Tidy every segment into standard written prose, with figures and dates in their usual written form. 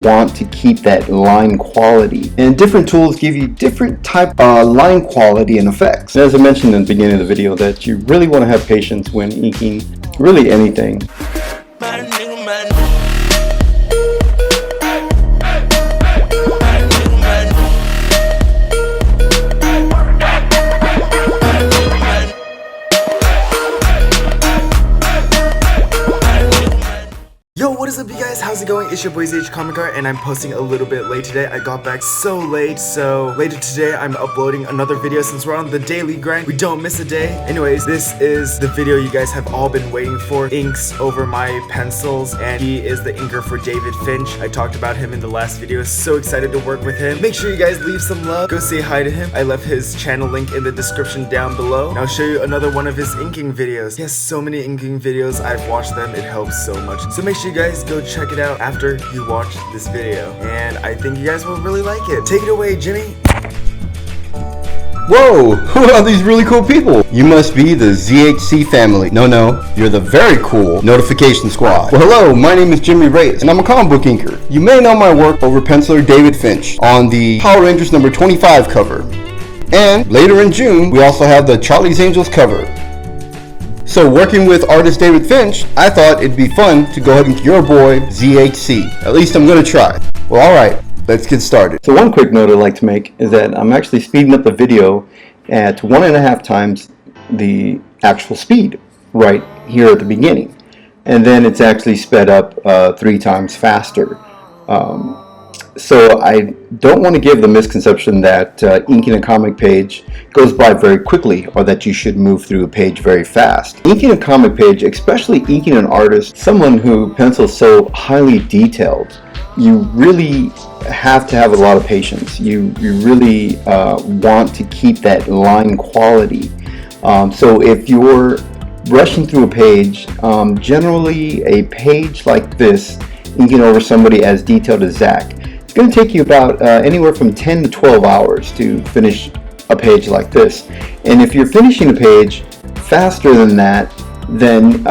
want to keep that line quality. And different tools give you different type of line quality and effects. As I mentioned in the beginning of the video, that you really want to have patience when inking really anything. Yo, what is up, you guys? How's it going? It's your boy ZH Comic Art, and I'm posting a little bit late today. I got back so late, so later today I'm uploading another video since we're on the daily grind. We don't miss a day. Anyways, this is the video you guys have all been waiting for. Inks over my pencils, and he is the inker for David Finch. I talked about him in the last video. So excited to work with him. Make sure you guys leave some love. Go say hi to him. I left his channel link in the description down below. And I'll show you another one of his inking videos. He has so many inking videos. I've watched them. It helps so much. So make sure you guys go check it out after you watch this video, and I think you guys will really like it. Take it away, Jimmy. Whoa, who are these really cool people? You must be the ZHC family. No, you're the very cool Notification Squad. Well, hello, my name is Jimmy Reyes, and I'm a comic book inker. You may know my work over penciler David Finch on the Power Rangers number 25 cover. And later in June, we also have the Charlie's Angels cover. So working with artist David Finch, I thought it'd be fun to go ahead and get your boy ZHC. At least I'm gonna try. Well, alright, let's get started. So one quick note I'd like to make is that I'm actually speeding up the video at 1.5 times the actual speed right here at the beginning. And then it's actually sped up 3 times faster. So I don't want to give the misconception that inking a comic page goes by very quickly, or that you should move through a page very fast. Inking a comic page, especially inking an artist, someone who pencils so highly detailed, you really have to have a lot of patience. You really want to keep that line quality. So if you're rushing through a page, generally a page like this, inking over somebody as detailed as Zach, it's going to take you about anywhere from 10 to 12 hours to finish a page like this. And if you're finishing a page faster than that, then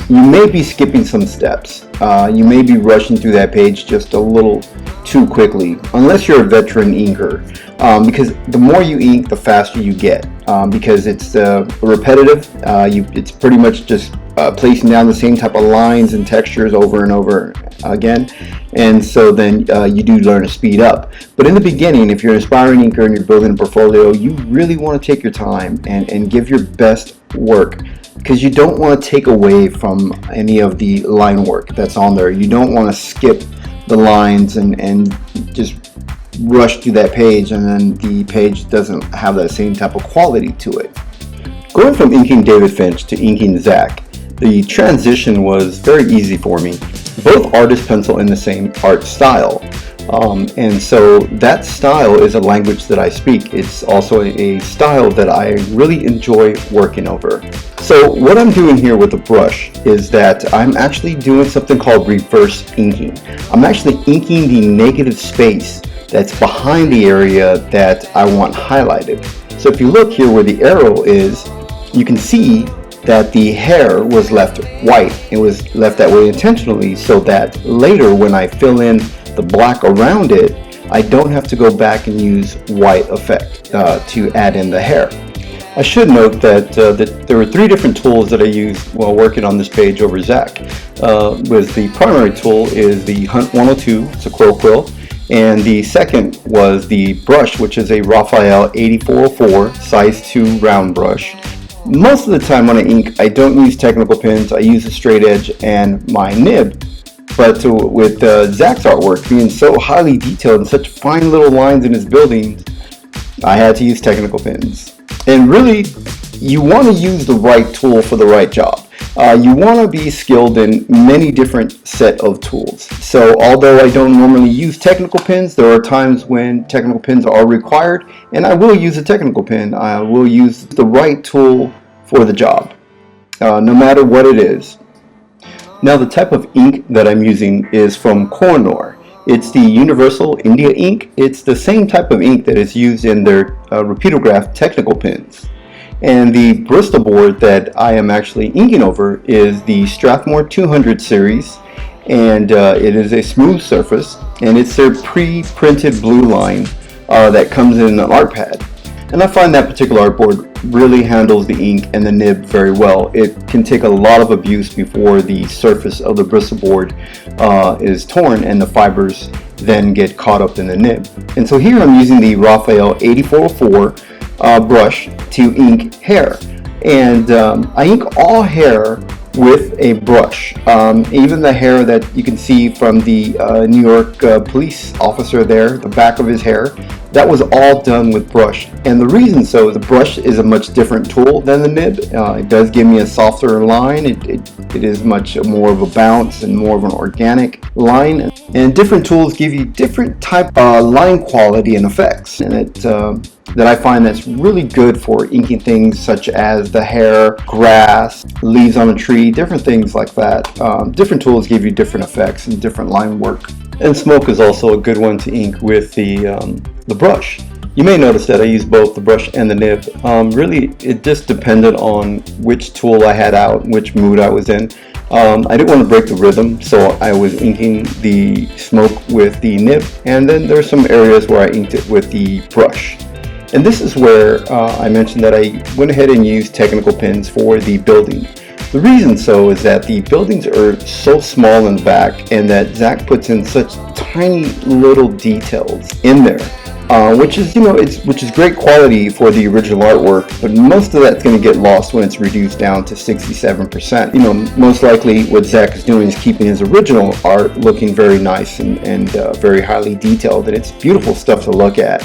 you may be skipping some steps. You may be rushing through that page just a little too quickly, unless you're a veteran inker. Because the more you ink, the faster you get. Because it's repetitive. It's pretty much just placing down the same type of lines and textures over and over again, and so then you do learn to speed up. But in the beginning, if you're an aspiring inker and you're building a portfolio, you really want to take your time and give your best work, because you don't want to take away from any of the line work that's on there. You don't want to skip the lines and just rush through that page, and then the page doesn't have that same type of quality to it. Going from inking David Finch to inking Zach, the transition was very easy for me. Both artists pencil in the same art style, and so that style is a language that I speak. It's also a style that I really enjoy working over. So what I'm doing here with the brush is that I'm actually doing something called reverse inking. I'm actually inking the negative space that's behind the area that I want highlighted. So if you look here where the arrow is, you can see that the hair was left white. It was left that way intentionally so that later when I fill in the black around it, I don't have to go back and use white effect to add in the hair. I should note that there were 3 different tools that I used while working on this page over Zach. The primary tool is the Hunt 102, it's a quill, and the second was the brush, which is a Raphael 8404 size 2 round brush. Most of the time when I ink, I don't use technical pens. I use a straight edge and my nib. But with Zach's artwork being so highly detailed and such fine little lines in his buildings, I had to use technical pens. And really, you want to use the right tool for the right job. You want to be skilled in many different set of tools. So although I don't normally use technical pens, there are times when technical pens are required, and I will use a technical pen. I will use the right tool for the job, no matter what it is. Now the type of ink that I'm using is from Kohinoor. It's the Universal India ink. It's the same type of ink that is used in their repeatograph technical pens. And the Bristol board that I am actually inking over is the Strathmore 200 series, and it is a smooth surface, and it's their pre-printed blue line that comes in an art pad. And I find that particular artboard really handles the ink and the nib very well. It can take a lot of abuse before the surface of the bristle board is torn and the fibers then get caught up in the nib. And so here I'm using the Raphael 8404 brush to ink hair. And I ink all hair with a brush. Even the hair that you can see from the New York police officer there, the back of his hair, that was all done with brush. And the reason so, the brush is a much different tool than the nib. It does give me a softer line. It is much more of a bounce and more of an organic line. And different tools give you different type of line quality and effects. And that I find that's really good for inking things such as the hair, grass, leaves on a tree, different things like that. Different tools give you different effects and different line work. And smoke is also a good one to ink with the brush. You may notice that I use both the brush and the nib. Really, it just depended on which tool I had out, which mood I was in. I didn't want to break the rhythm, so I was inking the smoke with the nib, and then there's some areas where I inked it with the brush. And this is where I mentioned that I went ahead and used technical pins for the building. The reason so is that the buildings are so small in the back, and that Zach puts in such tiny little details in there, which is great quality for the original artwork, but most of that's going to get lost when it's reduced down to 67%. Most likely what Zach is doing is keeping his original art looking very nice and very highly detailed, and it's beautiful stuff to look at.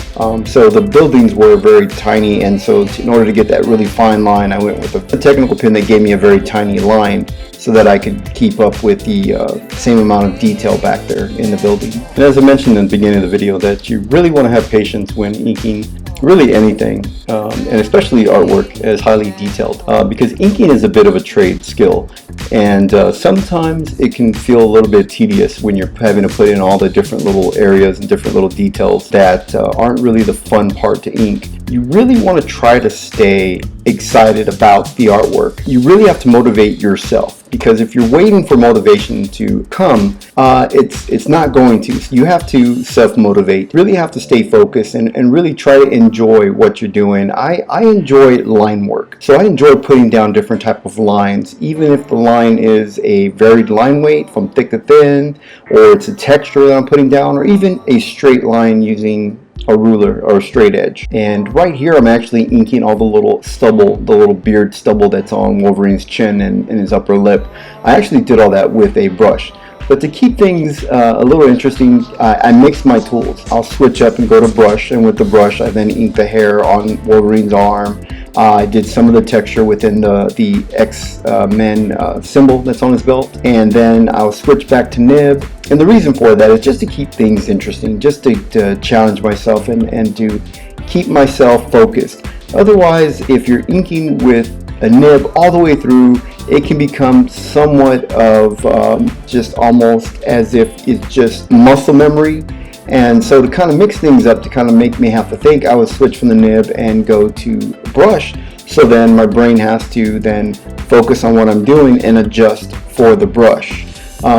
So the buildings were very tiny, and so in order to get that really fine line, I went with a technical pin that gave me a very tiny line so that I could keep up with the same amount of detail back there in the building. And as I mentioned in the beginning of the video, that you really want to have patience when inking really anything, and especially artwork as highly detailed, because inking is a bit of a trade skill, and sometimes it can feel a little bit tedious when you're having to put in all the different little areas and different little details that aren't really the fun part to ink. You really want to try to stay excited about the artwork. You really have to motivate yourself, because if you're waiting for motivation to come, it's not going to. So you have to self-motivate, really have to stay focused and really try to enjoy what you're doing. I enjoy line work, so I enjoy putting down different type of lines, even if the line is a varied line weight from thick to thin, or it's a texture that I'm putting down, or even a straight line using a ruler or a straight edge. And right here I'm actually inking all the little stubble, the little beard stubble that's on Wolverine's chin and his upper lip. I actually did all that with a brush. But to keep things a little interesting, I mix my tools. I'll switch up and go to brush, and with the brush I then ink the hair on Wolverine's arm. I did some of the texture within the X-Men symbol that's on his belt, and then I'll switch back to nib. And the reason for that is just to keep things interesting, just to challenge myself and to keep myself focused. Otherwise, if you're inking with a nib all the way through, it can become somewhat of just almost as if it's just muscle memory. And so to kind of mix things up, to kind of make me have to think, I would switch from the nib and go to brush. So then my brain has to then focus on what I'm doing and adjust for the brush.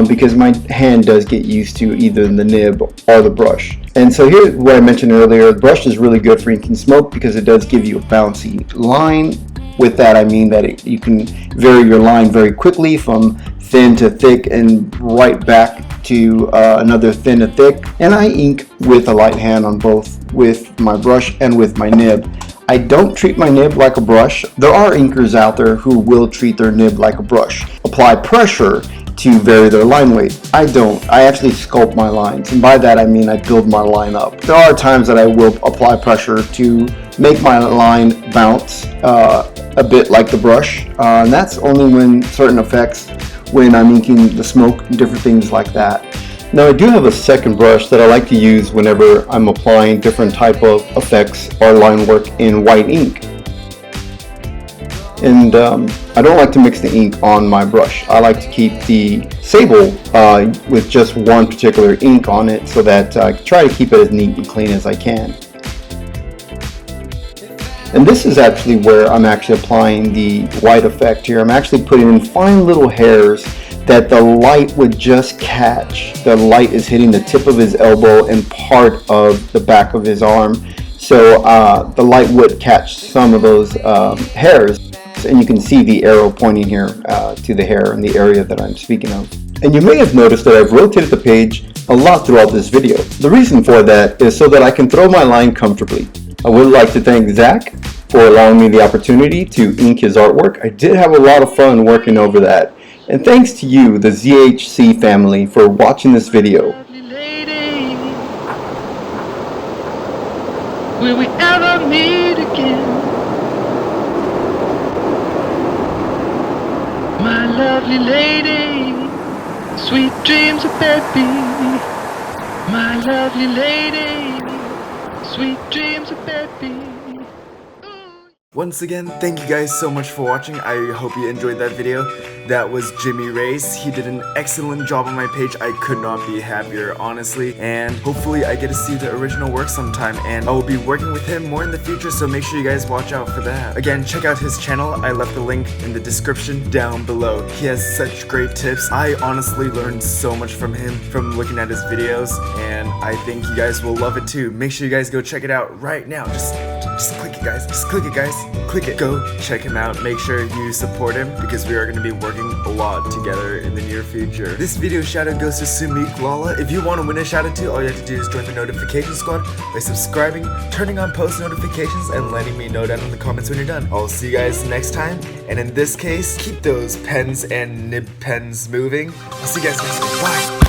Because my hand does get used to either the nib or the brush. And so here's what I mentioned earlier. The brush is really good for inking smoke because it does give you a bouncy line. With that I mean that you can vary your line very quickly from thin to thick and right back to another thin to thick. And I ink with a light hand on both, with my brush and with my nib. I don't treat my nib like a brush. There are inkers out there who will treat their nib like a brush. Apply pressure to vary their line weight. I don't. I actually sculpt my lines, and by that I mean I build my line up. There are times that I will apply pressure to make my line bounce a bit like the brush, and that's only when certain effects, when I'm inking the smoke and different things like that. Now I do have a second brush that I like to use whenever I'm applying different type of effects or line work in white ink. And I don't like to mix the ink on my brush. I like to keep the sable with just one particular ink on it, so that I try to keep it as neat and clean as I can. And this is actually where I'm actually applying the white effect here. I'm actually putting in fine little hairs that the light would just catch. The light is hitting the tip of his elbow and part of the back of his arm. So the light would catch some of those hairs. And you can see the arrow pointing here to the hair in the area that I'm speaking of. And you may have noticed that I've rotated the page a lot throughout this video. The reason for that is so that I can throw my line comfortably. I would like to thank Zach for allowing me the opportunity to ink his artwork. I did have a lot of fun working over that. And thanks to you, the ZHC family, for watching this video. Will we ever meet again? My lovely lady, sweet dreams of baby. My lovely lady, sweet dreams of baby. Once again, thank you guys so much for watching. I hope you enjoyed that video. That was Jimmy Reyes. He did an excellent job on my page. I could not be happier, honestly. And hopefully I get to see the original work sometime. And I will be working with him more in the future, so make sure you guys watch out for that. Again, check out his channel. I left the link in the description down below. He has such great tips. I honestly learned so much from him from looking at his videos. And I think you guys will love it too. Make sure you guys go check it out right now. Just click it, guys. Just click it, guys. Click it. Go check him out. Make sure you support him because we are going to be working a lot together in the near future. This video shout out goes to Sumik Lala. If you want to win a shout out too, all you have to do is join the notification squad by subscribing, turning on post notifications, and letting me know down in the comments when you're done. I'll see you guys next time. And in this case, keep those pens and nib pens moving. I'll see you guys next time. Bye.